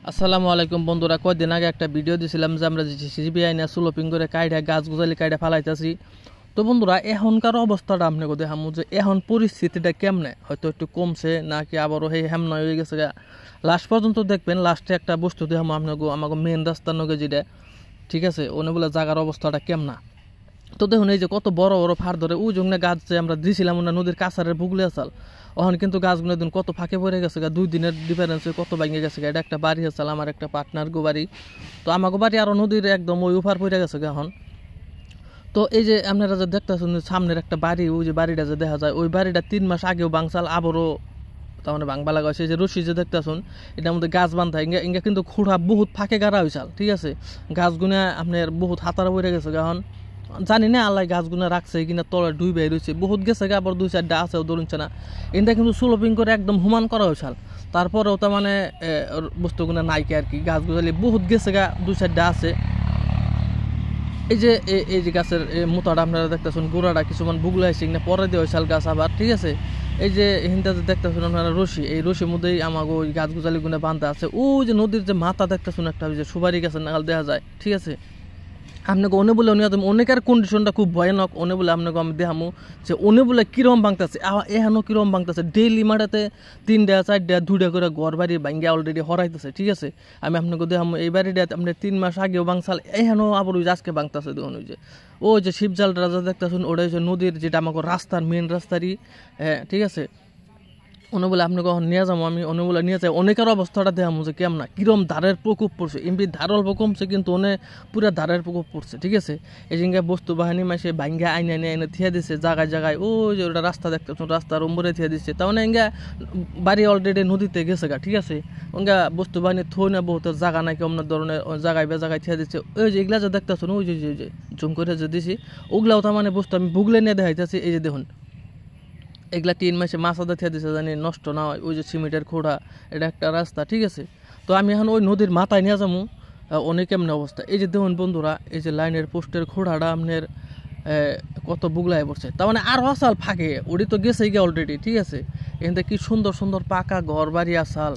আসসালামু আলাইকুম বন্ধুরা, কয়েকদিন আগে একটা ভিডিও দিয়েছিলাম যে আমরা জিসিবি আইনা সুলপিং করে কাইডা গাছ গুজালি কাইডা ফালাইতেছি। তো বন্ধুরা, এখনকার অবস্থাটা আপনাকে দেখামু যে এখন পরিস্থিতিটা কেমনে, হয়তো একটু কমছে নাকি আবারও সেই হেমনা হয়ে গেছে। লাস্ট পর্যন্ত দেখবেন, লাস্টে একটা বস্তু দেখামু আপনাকে, আমাকে মেন রাস্তার নগে যেটা, ঠিক আছে, ওনে বলে জায়গার অবস্থাটা কেমনা। তো দেখুন এই যে কত বড় বড় ফার ধরে ওই জন্য গাছ যে আমরা দিয়েছিলাম ওনা নদীর কাছারের বুগলে আসাল, ওখান কিন্তু গাছগুলো দিন কত ফাঁকে পড়ে গেছে, 2 দিনের ডিফারেন্সে কত ভেঙে গেছে। এটা একটা বাড়ি আসাল, আমার একটা পার্টনার গো বাড়ি। তো আমাকে বাড়ি আরও নদীর একদম ওই উফার পড়ে গেছে এখন। তো এই যে আপনারা যে দেখতেছেন সামনের একটা বাড়ি, ওই যে বাড়িটা যে দেখা যায়, ওই বাড়িটা 3 মাস আগেও বাংসাল, আবারও তার মানে বাংবা লাগা হয়েছে। যে রশি যে দেখতেছুন, এটার মধ্যে গাছ বান্ধা ইঙ্গা কিন্তু খুঁড়া বহুত ফাঁকে গাড়া হয়েছাল, ঠিক আছে। গাছগুনা আপনার বহুত হাতারা পড়ে গেছে এখন, জানি না আল্লাহ গাছগুনা রাখছে কিনা, তলে ডুবে রয়েছে বহুত গেছে, আবার 2-4টা আছে ধরুনছে না। এটা কিন্তু স্লোপিং করে একদম হুমান করা হয়েছাল, তারপরেও তার মানে বস্তুগুলো নাইকে আর কি, গাছগুলি বহুত গেছে 2-4টা আছে। এই যে এই যে গাছের মোতাটা আপনারা দেখতেছেন, গোড়াটা কিছুমান বুগলা হয়েছে কিনা পরে দিয়ে হয়েছাল গাছ আবার, ঠিক আছে। এই যে হিন্দাতে দেখতেছেন আপনারা রশি, এই রশির মধ্যেই আমাকে ওই গাছ গুজালিগুলো বান্ধা আছে। ওই যে নদীর যে মাথা দেখতেছেন একটা, ওই যে সুপারি গাছের নাগাল দেখা যায়, ঠিক আছে। আপনাকে অনে বলে অনেকের কন্ডিশনটা খুব ভয়ানক। অনে বলে আপনাকে আমি দেখামু যে অনে বলে কিরম ভাঙতেছে, এখানেও কিরম ভাঙতেছে। ডেইলি মাঠাতে 3টা 4টা 2টা করে ঘর বাড়ি ভাঙ্গা অলরেডি হরাইতেছে, ঠিক আছে। আমি আপনাকে দেখামু এই বাড়িটা আপনার 3 মাস আগেও ভাঙসাল, এখানেও আবার ওই আজকে ভাঙতেছে। দেখুন ওই যে শিবজাল রাজা দেখতেছেন, ওটা হচ্ছে নদীর যেটা আমাকে রাস্তার মেন রাস্তারই, হ্যাঁ, ঠিক আছে। অনে বলে আপনি কখন নিয়ে যাবো, আমি অনে বলে নিয়ে যাই। অনেকের অবস্থাটা দেখামু যে কেমন কিরম ধারের প্রকোপ পড়ছে। এমনি ধার অল্প কমছে, কিন্তু অনেক পুরা ধারের প্রকোপ পড়ছে, ঠিক আছে। এই জিঙ্গা বস্তু বাহিনী মাসে ভাঙ্গা আইনে এনে থিয়া দিচ্ছে জায়গায় জায়গায়। ওই যে ওটা রাস্তা দেখতেছ, রাস্তার উম্বরে থিয়া দিচ্ছে, তার মানে এঙ্গা বাড়ি অলরেডি নদীতে গেছে ঠিক আছে। ওঙ্গা বস্তু বাহিনী থই না, বহুত জায়গা নাই কেমন ধরনের জায়গায় জায়গায় থিয়া দিচ্ছে। ওই যে এগুলা যে দেখতেছ, ওই যে জুম করে যে দিছি, ওগুলাও তার মানে বস্তু আমি বুগলে নিয়ে দেখাইতেছি। এই যে দেখুন এগুলা 3 মাসে মাছ আদা থিয়া দিচ্ছে, জানি নষ্ট না হয়। ওই যে সিমেন্টের খোড়া, এটা একটা রাস্তা, ঠিক আছে। তো আমি এখন ওই নদীর মাথায় নিয়ে যাবো, অনেক কেমন অবস্থা। এই যে দেখুন বন্ধুরা, এই যে লাইনের পোস্টের খোড়াটা আপনার কত বুগলায় পড়ছে, তার মানে আরও আসাল ফাঁকে, ওটি তো গেছে গিয়ে অলরেডি, ঠিক আছে। এখানে কি সুন্দর সুন্দর পাকা ঘর বাড়ি আসাল,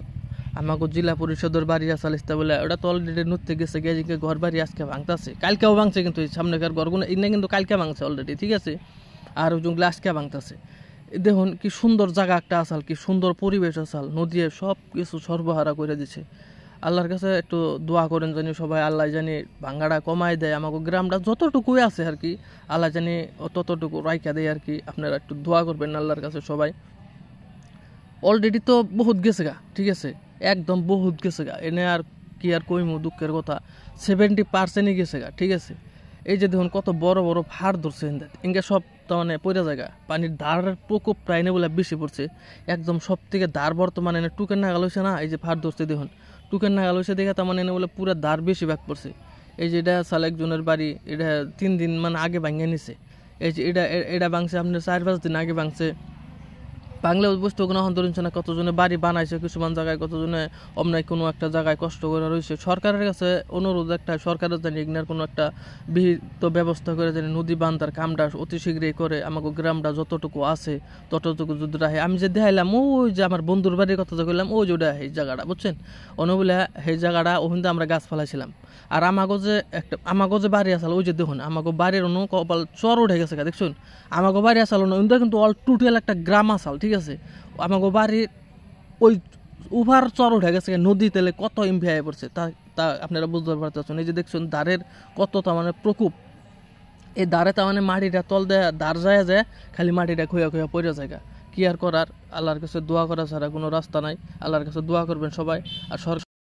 আমাকে জেলা পরিষদের বাড়ি আসাল ইস্তা বলে, ওটা তো অলরেডি নড়তে গেছে গিয়ে ঘর বাড়ি আজকে ভাঙতেছে, কালকেও ভাঙছে। কিন্তু এই সামনেকার ঘরগুলো এনে কিন্তু কালকে ভাঙছে অলরেডি, ঠিক আছে। আর ওইগুলো আজকে ভাঙতেছে। দেখুন কি সুন্দর জায়গা একটা আসাল, কি সুন্দর পরিবেশ আসাল, নদী সব কিছু সর্বহারা করে দিছে। আল্লাহর কাছে একটু দোয়া করেন জানি সবাই, আল্লাহ জানি ভাঙ্গাটা কমাই দেয়, আমাকে গ্রামটা যতটুকুই আছে আর কি, আল্লাহ জানি ততটুকু রাইখা দেয় আর কি। আপনারা একটু দোয়া করবেন আল্লাহর কাছে সবাই। অলরেডি তো বহুত গেছে ঠিক আছে, একদম বহুত গেছে এনে আর কি আর কইমু, দুঃখের কথা 70% গেছে ঠিক আছে। এই যে দেখুন কত বড় বড় ফাড় ধরছে ইনকা, সব তো মানে পয়রা জায়গা, পানির ধারের প্রকোপটা এনে বলে বেশি পড়ছে একদম। সব থেকে ধার বর্তমানে এনে টুকের নাগাল হয়েছে না, এই যে ফাড় ধরছে দেখুন, টুকের নাগাল হয়েছে দেখে তার মানে এনে বলে পুরো ধার বেশি ভাগ পড়ছে। এই যে এটা সাল একজনের বাড়ি, এটা 3 দিন মানে আগে ভাঙিয়ে নিছে। এই যে এটা ভাঙছে আপনার 4-5 দিন আগে ভাঙছে। বাংলা বস্তু কোনো ধরছে না, কতজনে বাড়ি বানাইছে কিছুমান জায়গায়, কতজনে অমনায় কোনো একটা জায়গায় কষ্ট করে রয়েছে। সরকারের কাছে অনুরোধ একটা, সরকারের জানি ইগনার কোনো একটা বিহিত ব্যবস্থা করে জানি নদী বান্ধার কামটা অতি শীঘ্রই করে, আমাকে গ্রামটা যতটুকু আছে ততটুকু যদি রাখে। আমি যে দেখাইলাম ওই যে আমার বন্ধুর বাড়ির কথা যে করলাম, ওই যে ওটা এই জায়গাটা বুঝছেন, অনুবলে সেই জায়গাটা ওখানে আমরা গাছ ফেলাইছিলাম। আর আমাকে যে বাড়ি আসাল, ওই যে দেখুন আমাকে বাড়ির অন্য কপাল চর উঠে গেছে দেখুন। আমাকে বাড়ি আসাল না, কিন্তু অল টোটাল একটা গ্রাম আসাল, ঠিক আছে। আমাকে বাড়ির ওই উভার চর উঠে গেছে নদী তেলে, কত ইম্পিয়ায় পড়ছে তা আপনারা বুঝতে পারতেছেন। এই যে দেখছেন দ্বারের কত তার মানে প্রকোপ, এই দ্বারে তার মানে মাটিটা তল দেয়, দ্বার যায় খালি মাটিটা খুঁয়া খুঁয়া পড়ে জায়গা। কি আর করার, আল্লাহর কাছে দোয়া করা ছাড়া কোনো রাস্তা নাই। আল্লাহর কাছে দোয়া করবেন সবাই। আর